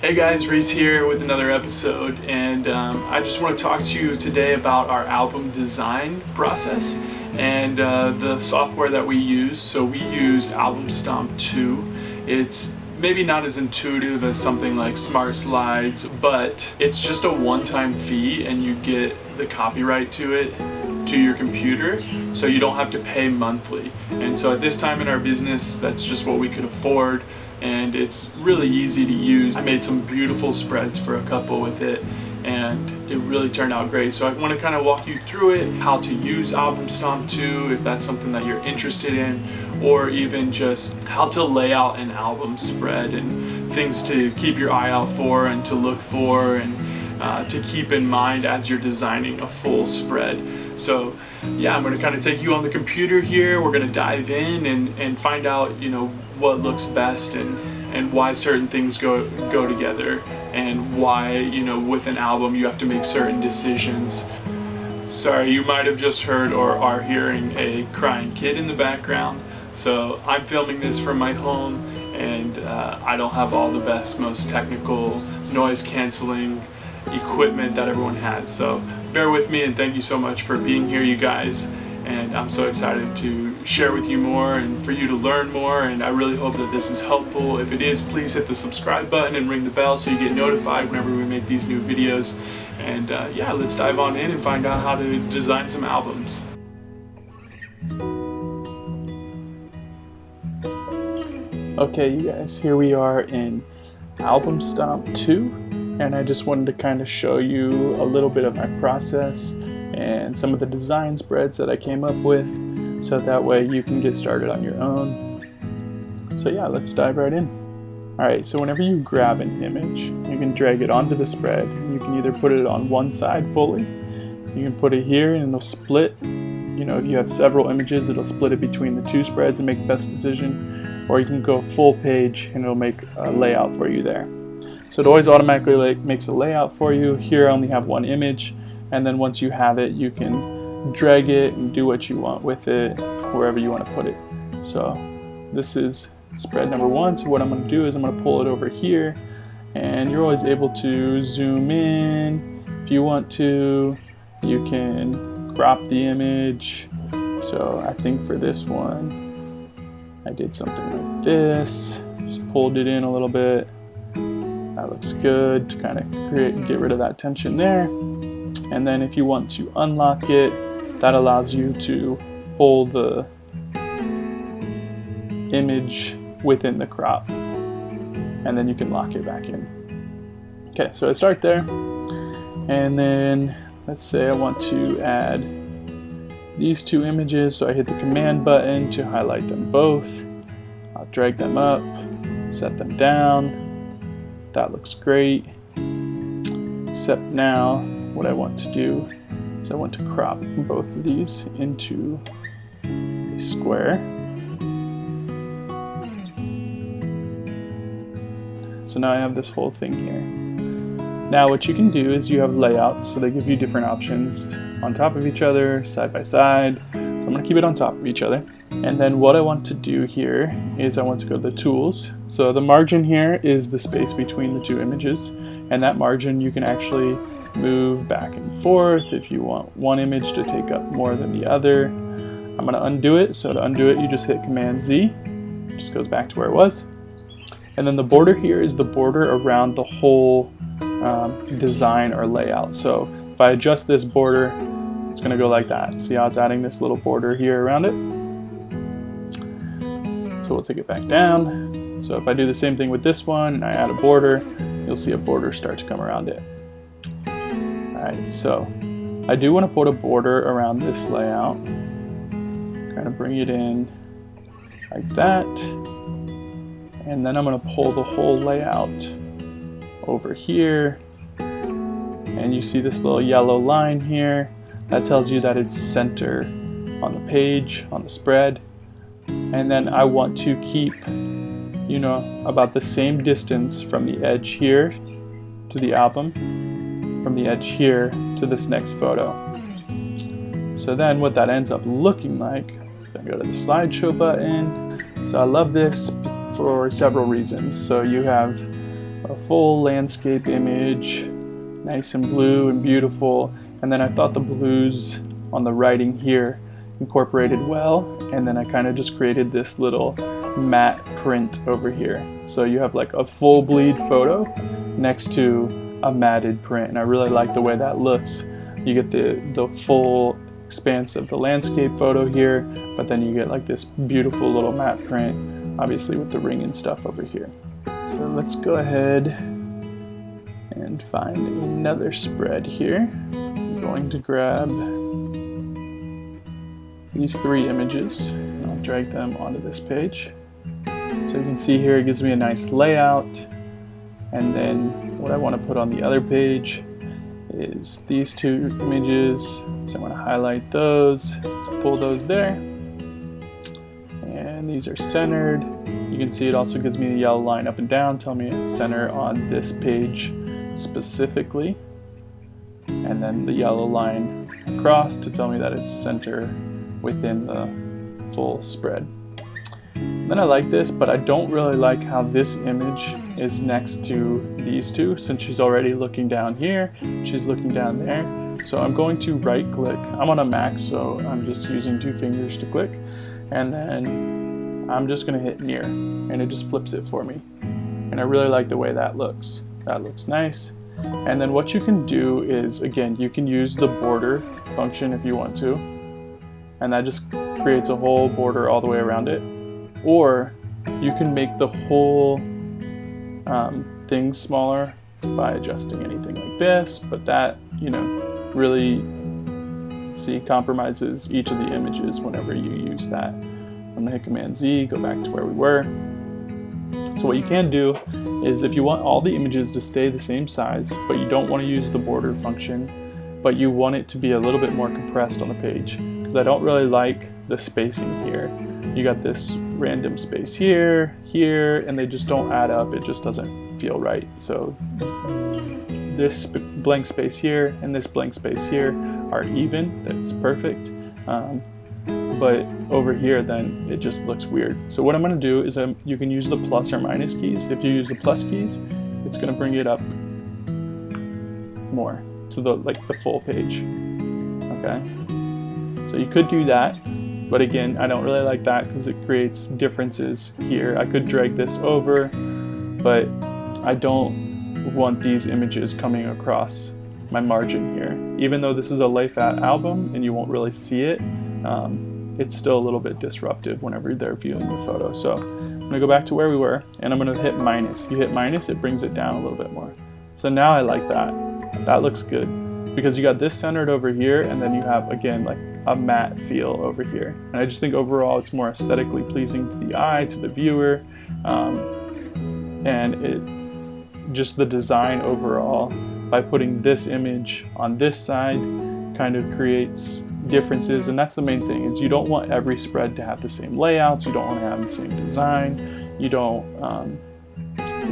Hey guys, Reese here with another episode, and I just want to talk to you today about our album design process and the software that we use. So we use AlbumStomp2. It's maybe not as intuitive as something like Smart Slides, but it's just a one-time fee and you get the copyright to it to your computer, so you don't have to pay monthly. And so at this time in our business, that's just what we could afford, and it's really easy to use. I made some beautiful spreads for a couple with it, and it really turned out great. So I want to kind of walk you through it, how to use AlbumStomp2 if that's something that you're interested in, or even just how to lay out an album spread and things to keep your eye out for and to look for and to keep in mind as you're designing a full spread. So yeah, I'm going to kind of take you on the computer here. We're going to dive in and find out, what looks best and why certain things go together, and why, with an album you have to make certain decisions. Sorry, you might have just heard or are hearing a crying kid in the background. So I'm filming this from my home, and I don't have all the best, most technical noise canceling equipment that everyone has. So bear with me, and thank you so much for being here, you guys. And I'm so excited to share with you more and for you to learn more, and I really hope that this is helpful. If it is, please hit the subscribe button and ring the bell so you get notified whenever we make these new videos. And yeah, let's dive on in and find out how to design some albums. Okay, you guys, here we are in AlbumStomp2, and I just wanted to kind of show you a little bit of my process and some of the design spreads that I came up with, so that way you can get started on your own. So yeah, let's dive right in. Alright, so whenever you grab an image, you can drag it onto the spread. You can either put it on one side fully, you can put it here and it'll split. If you have several images, it'll split it between the two spreads and make the best decision. Or you can go full page and it'll make a layout for you there. So it always automatically makes a layout for you. Here I only have one image, and then once you have it, you can drag it and do what you want with it wherever you want to put it. So this is spread number one. So what I'm going to do is I'm going to pull it over here, and you're always able to zoom in if you want to. You can crop the image. So I think for this one I did something like this, just pulled it in a little bit. That looks good to kind of get rid of that tension there. And then if you want to unlock it, that allows you to pull the image within the crop, and then you can lock it back in. Okay, so I start there, and then let's say I want to add these two images, so I hit the command button to highlight them both. I'll drag them up, set them down. That looks great. Except now what I want to do is I want to crop both of these into a square. So now I have this whole thing here. Now what you can do is you have layouts, so they give you different options on top of each other, side by side. So I'm going to keep it on top of each other. And then what I want to do here is I want to go to the tools. So the margin here is the space between the two images, and that margin you can actually move back and forth if you want one image to take up more than the other. I'm going to undo it. So to undo it, you just hit Command Z. It just goes back to where it was. And then the border here is the border around the whole design or layout. So if I adjust this border, it's going to go like that. See how it's adding this little border here around it? So we'll take it back down. So if I do the same thing with this one and I add a border, you'll see a border start to come around it. Alright, so I do want to put a border around this layout. Kind of bring it in like that. And then I'm going to pull the whole layout over here. And you see this little yellow line here. That tells you that it's center on the page, on the spread. And then I want to keep, about the same distance from the edge here to the album, from the edge here to this next photo. So then what that ends up looking like, I go to the slideshow button. So I love this for several reasons. So you have a full landscape image, nice and blue and beautiful. And then I thought the blues on the writing here incorporated well, and then I kind of just created this little matte print over here. So you have like a full bleed photo next to a matted print, and I really like the way that looks. You get the full expanse of the landscape photo here, but then you get like this beautiful little matte print, obviously with the ring and stuff over here. So let's go ahead and find another spread here. I'm going to grab these 3 images and I'll drag them onto this page. So you can see here it gives me a nice layout, and then what I want to put on the other page is these 2 images. So I want to highlight those, so pull those there, and these are centered. You can see it also gives me the yellow line up and down, tell me it's center on this page specifically, and then the yellow line across to tell me that it's center within the full spread. And then I like this, but I don't really like how this image is next to these 2, since she's already looking down here, she's looking down there. So I'm going to right click. I'm on a Mac, so I'm just using 2 fingers to click, and then I'm just going to hit near, and it just flips it for me. And I really like the way that looks. That looks nice. And then what you can do is, again, you can use the border function if you want to, and that just creates a whole border all the way around it. Or you can make the whole thing smaller by adjusting anything like this, but that, you know, really compromises each of the images whenever you use that. I'm gonna hit Command Z, go back to where we were. So what you can do is, if you want all the images to stay the same size, but you don't want to use the border function, but you want it to be a little bit more compressed on the page, because I don't really like the spacing here. You got this random space here, here, and they just don't add up. It just doesn't feel right. So this blank space here and this blank space here are even. That's perfect. But over here, then it just looks weird. So what I'm going to do is you can use the plus or minus keys. If you use the plus keys, it's going to bring it up more to the full page. Okay. So you could do that. But again, I don't really like that because it creates differences here. I could drag this over, but I don't want these images coming across my margin here. Even though this is a LayFat album and you won't really see it, it's still a little bit disruptive whenever they're viewing the photo. So I'm gonna go back to where we were, and I'm gonna hit minus. If you hit minus, it brings it down a little bit more. So now I like that. That looks good, because you got this centered over here, and then you have, again, like a matte feel over here. And I just think overall it's more aesthetically pleasing to the eye, to the viewer, and it just the design overall, by putting this image on this side, kind of creates differences. And that's the main thing, is you don't want every spread to have the same layouts, you don't want to have the same design, you don't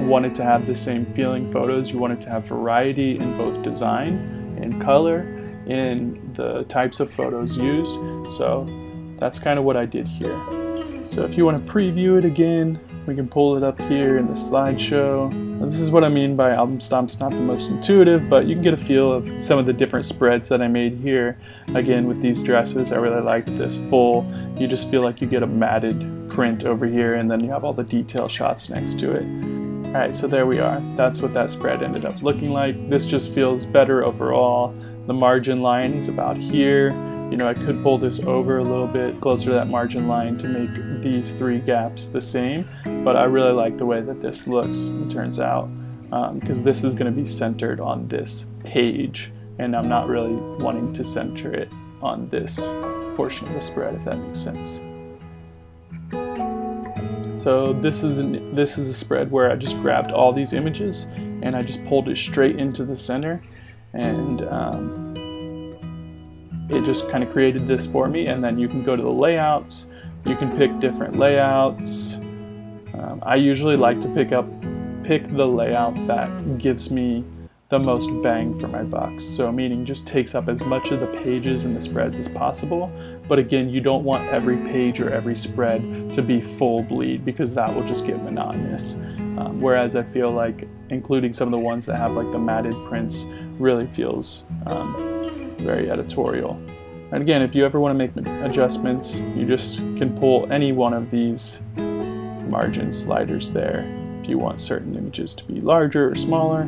want it to have the same feeling photos. You want it to have variety in both design and color in the types of photos used. So that's kind of what I did here. So if you want to preview it again, we can pull it up here in the slideshow. Now, this is what I mean by AlbumStomp's not the most intuitive, but you can get a feel of some of the different spreads that I made here. Again, with these dresses, I really liked this full. You just feel like you get a matted print over here, and then you have all the detail shots next to it. All right, so there we are. That's what that spread ended up looking like. This just feels better overall. The margin line is about here. You know, I could pull this over a little bit closer to that margin line to make these 3 gaps the same, but I really like the way that this looks and turns out, because this is going to be centered on this page, and I'm not really wanting to center it on this portion of the spread, if that makes sense. So this is a spread where I just grabbed all these images and I just pulled it straight into the center, and it just kind of created this for me. And then you can go to the layouts, you can pick different layouts. I usually like to pick the layout that gives me the most bang for my buck. So meaning just takes up as much of the pages and the spreads as possible, But again, you don't want every page or every spread to be full bleed, because that will just get monotonous. Whereas I feel like including some of the ones that have like the matted prints really feels very editorial. And again, if you ever want to make adjustments, you just can pull any one of these margin sliders there if you want certain images to be larger or smaller.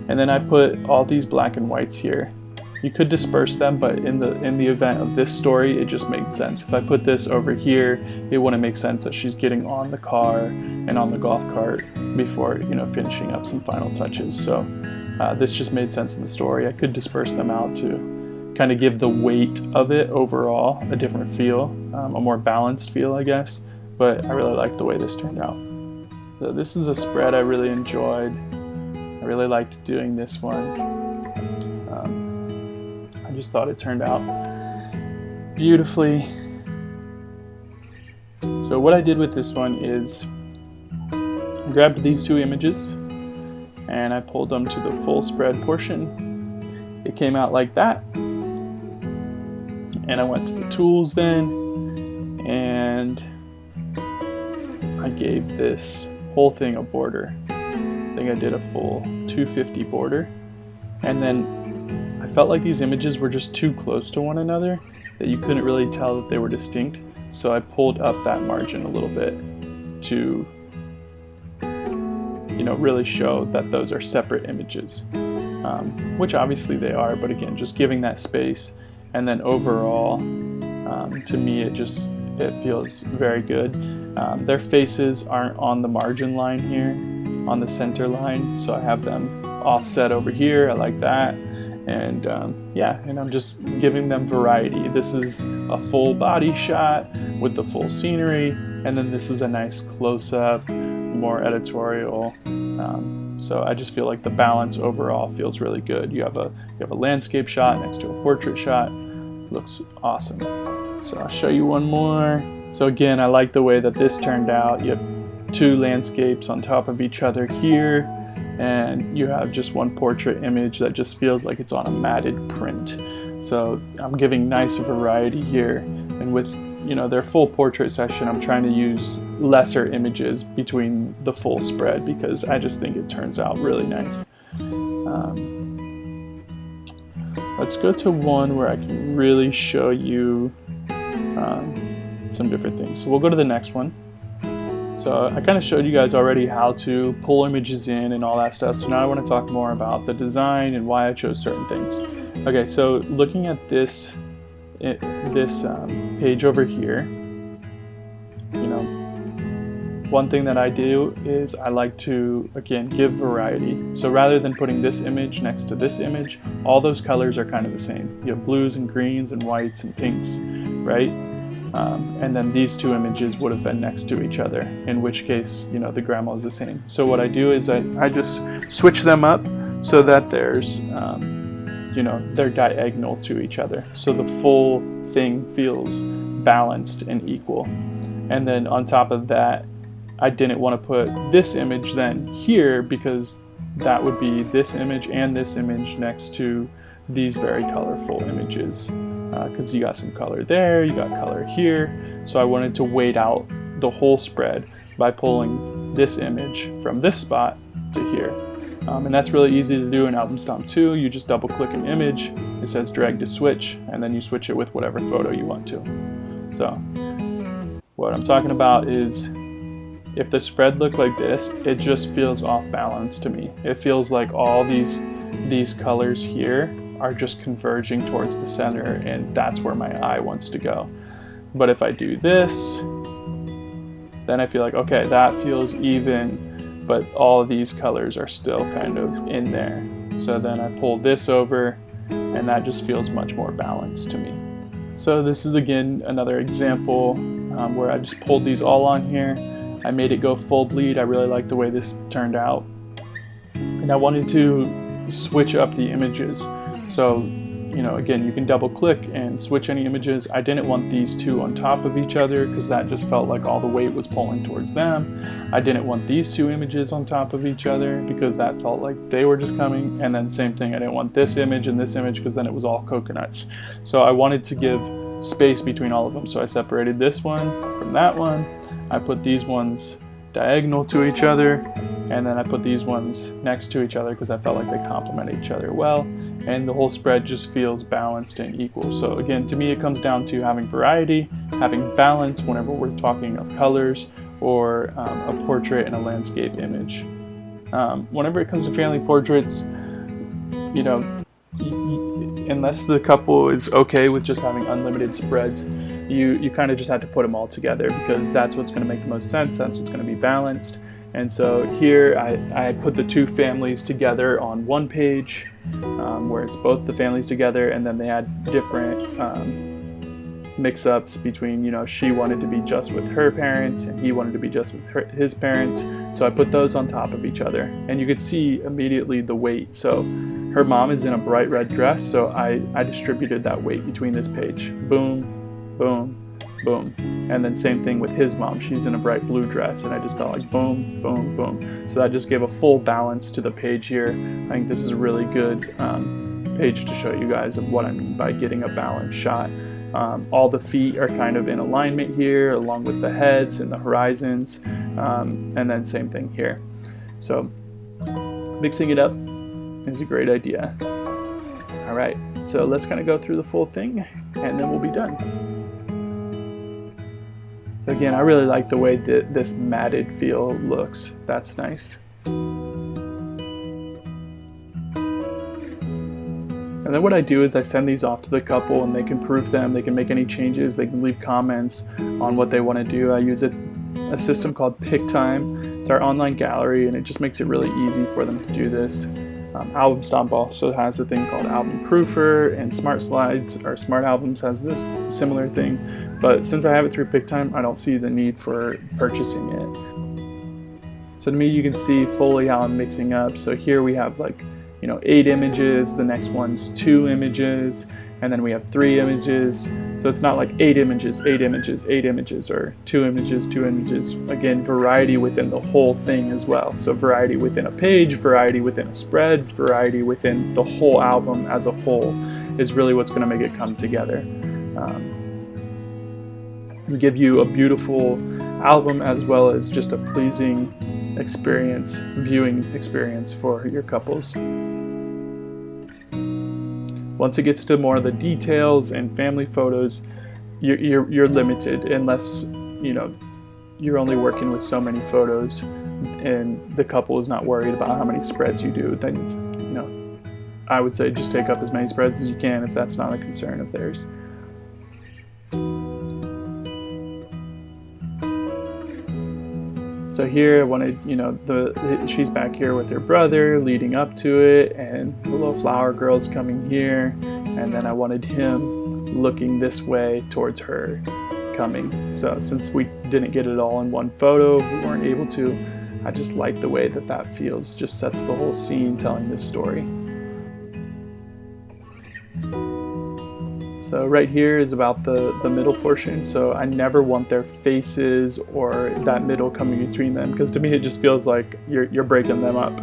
And then I put all these black and whites here. You could disperse them, but in the event of this story, it just made sense. If I put this over here, it wouldn't make sense that she's getting on the car and on the golf cart before, you know, finishing up some final touches. So this just made sense in the story. I could disperse them out to kind of give the weight of it overall a different feel, a more balanced feel, I guess. But I really like the way this turned out. So this is a spread I really enjoyed. I really liked doing this one. I just thought it turned out beautifully. So what I did with this one is I grabbed these two images and I pulled them to the full spread portion. It came out like that. And I went to the tools then, and I gave this whole thing a border. I think I did a full 250 border. And then I felt like these images were just too close to one another, that you couldn't really tell that they were distinct. So I pulled up that margin a little bit to, you know, really show that those are separate images, which obviously they are, but again, just giving that space. And then overall, to me, it feels very good. Their faces aren't on the margin line here, on the center line, so I have them offset over here. I like that. And yeah, and I'm just giving them variety. This is a full body shot with the full scenery, and then this is a nice close-up, more editorial. So I just feel like the balance overall feels really good. You have a landscape shot next to a portrait shot. Looks awesome. So I'll show you one more. So again, I like the way that this turned out. You have two landscapes on top of each other here, and you have just one portrait image that just feels like it's on a matted print. So I'm giving nice variety here, and with, you know, their full portrait session, I'm trying to use lesser images between the full spread because I just think it turns out really nice. Let's go to one where I can really show you some different things. So we'll go to the next one. So I kind of showed you guys already how to pull images in and all that stuff. So now I want to talk more about the design and why I chose certain things. Okay, so looking at this page over here, you know, one thing that I do is I like to, again, give variety. So rather than putting this image next to this image, all those colors are kind of the same. You have blues and greens and whites and pinks, right? And then these two images would have been next to each other, in which case, you know, the grandma is the same. So what I do is I just switch them up so that there's, you know, they're diagonal to each other. So the full thing feels balanced and equal. And then on top of that, I didn't want to put this image then here because that would be this image and this image next to these very colorful images. Because you got some color there, you got color here. So I wanted to weight out the whole spread by pulling this image from this spot to here. And that's really easy to do in AlbumStomp2. You just double click an image, it says drag to switch, and then you switch it with whatever photo you want to. So what I'm talking about is if the spread looked like this, it just feels off balance to me. It feels like all these colors here are just converging towards the center, and that's where my eye wants to go. But if I do this, then I feel like, okay, that feels even, but all of these colors are still kind of in there. So then I pull this over, and that just feels much more balanced to me. So this is again another example where I just pulled these all on here. I made it go full bleed. I really like the way this turned out. And I wanted to switch up the images. So again, you can double click and switch any images. I didn't want these two on top of each other because that just felt like all the weight was pulling towards them. I didn't want these two images on top of each other because that felt like they were just coming. And then same thing, I didn't want this image and this image because then it was all coconuts. So I wanted to give space between all of them. So I separated this one from that one. I put these ones diagonal to each other, and then I put these ones next to each other because I felt like they complement each other well, and the whole spread just feels balanced and equal. So again, to me it comes down to having variety, having balance whenever we're talking of colors or a portrait and a landscape image. Whenever it comes to family portraits, unless the couple is okay with just having unlimited spreads, you kind of just have to put them all together because that's what's going to make the most sense, that's what's going to be balanced. And so here I put the two families together on one page where it's both the families together, and then they had different mix-ups between, she wanted to be just with her parents and he wanted to be just with his parents. So I put those on top of each other, and you could see immediately the weight. So her mom is in a bright red dress, so I distributed that weight between this page. Boom, boom, boom. And then same thing with his mom. She's in a bright blue dress, and I just felt like boom, boom, boom. So that just gave a full balance to the page here. I think this is a really good page to show you guys of what I mean by getting a balanced shot. All the feet are kind of in alignment here, along with the heads and the horizons, and then same thing here. So mixing it up is a great idea. All right, so let's kind of go through the full thing, and then we'll be done. So again, I really like the way that this matted feel looks. That's nice. And then what I do is I send these off to the couple, and they can proof them, they can make any changes, they can leave comments on what they want to do. I use a system called Pic-Time. It's our online gallery, and it just makes it really easy for them to do this. AlbumStomp also has a thing called Album Proofer, and Smart Slides or Smart Albums has this similar thing. But since I have it through Pic-Time, I don't see the need for purchasing it. So to me, you can see fully how I'm mixing up. So here we have 8 images, the next one's 2 images, and then we have 3 images. So it's not like 8 images, 8 images, 8 images, or 2 images, 2 images. Again, variety within the whole thing as well. So variety within a page, variety within a spread, variety within the whole album as a whole is really what's going to make it come together. And give you a beautiful album as well as just a pleasing experience, viewing experience for your couples. Once it gets to more of the details and family photos, you're limited unless you're only working with so many photos, and the couple is not worried about how many spreads you do. Then I would say just take up as many spreads as you can if that's not a concern of theirs. So here I wanted, she's back here with her brother leading up to it, and the little flower girl's coming here, and then I wanted him looking this way towards her coming. So since we didn't get it all in one photo, we weren't able to, I just like the way that feels, just sets the whole scene telling this story. So right here is about the middle portion, so I never want their faces or that middle coming between them, because to me it just feels like you're breaking them up.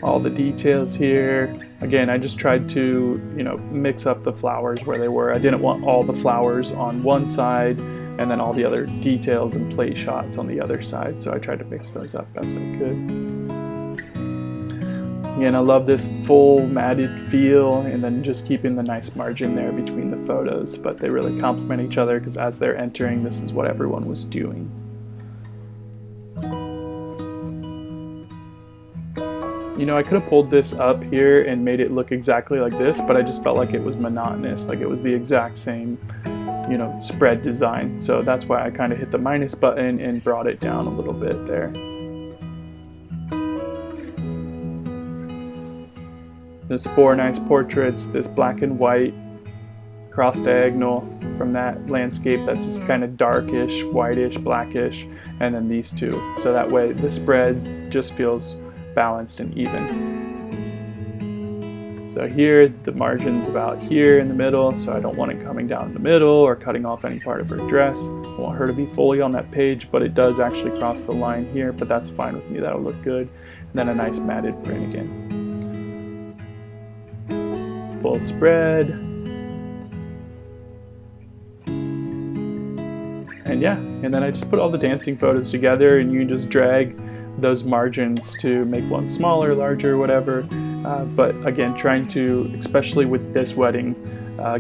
All the details here. Again, I just tried to mix up the flowers where they were. I didn't want all the flowers on one side and then all the other details and play shots on the other side, so I tried to mix those up best I could. Again, I love this full matted feel, and then just keeping the nice margin there between the photos, but they really complement each other because as they're entering, this is what everyone was doing. I could have pulled this up here and made it look exactly like this, but I just felt like it was monotonous, like it was the exact same, spread design. So that's why I kind of hit the minus button and brought it down a little bit there. There's 4 nice portraits, this black and white cross diagonal from that landscape that's kind of darkish, whitish, blackish, and then these 2. So that way the spread just feels balanced and even. So here, the margin's about here in the middle, so I don't want it coming down the middle or cutting off any part of her dress. I want her to be fully on that page, but it does actually cross the line here, but that's fine with me, that'll look good. And then a nice matted print again. Full spread. And yeah, and then I just put all the dancing photos together, and you can just drag those margins to make one smaller, larger, whatever. But again, trying to, especially with this wedding,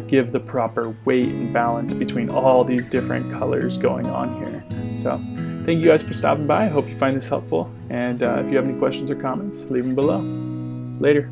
give the proper weight and balance between all these different colors going on here. So thank you guys for stopping by. I hope you find this helpful. And if you have any questions or comments, leave them below. Later.